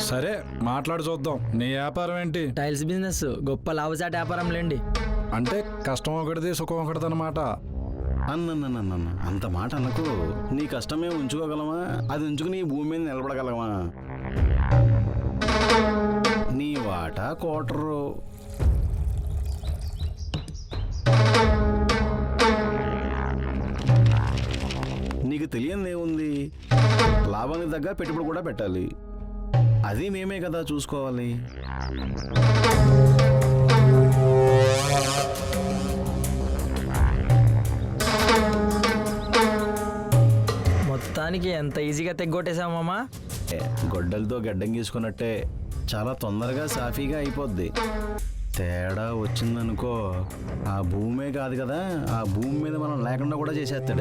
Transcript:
సరే మాట్లాడి చూద్దాం. నీ వ్యాపారం ఏంటి? టైల్స్ బిజినెస్ గొప్ప లాభసాటి వ్యాపారం లేండి. అంటే కష్టం ఒకటిది సుఖం ఒకటిది అనమాట. అన్న అంత మాట అనకు. నీ కష్టమే ఉంచుకోగలమా? అది ఉంచుకుని ఈ భూమి మీద నిలబడగలమా? నీ వాటా కోటరు. నీకు తెలియనిది ఏముంది? లాభానికి తగ్గ పెట్టుబడి కూడా పెట్టాలి. అది మేమే కదా చూసుకోవాలి. మొత్తానికి ఎంత ఈజీగా తెగ్గొట్టేశామమ్మా. గొడ్డలతో గడ్డం గీసుకున్నట్టే చాలా తొందరగా సాఫీగా అయిపోద్ది. తేడా వచ్చిందనుకో, ఆ భూమే కాదు కదా, ఆ భూమి మీద మనం లేకుండా కూడా చేసేస్తాడు.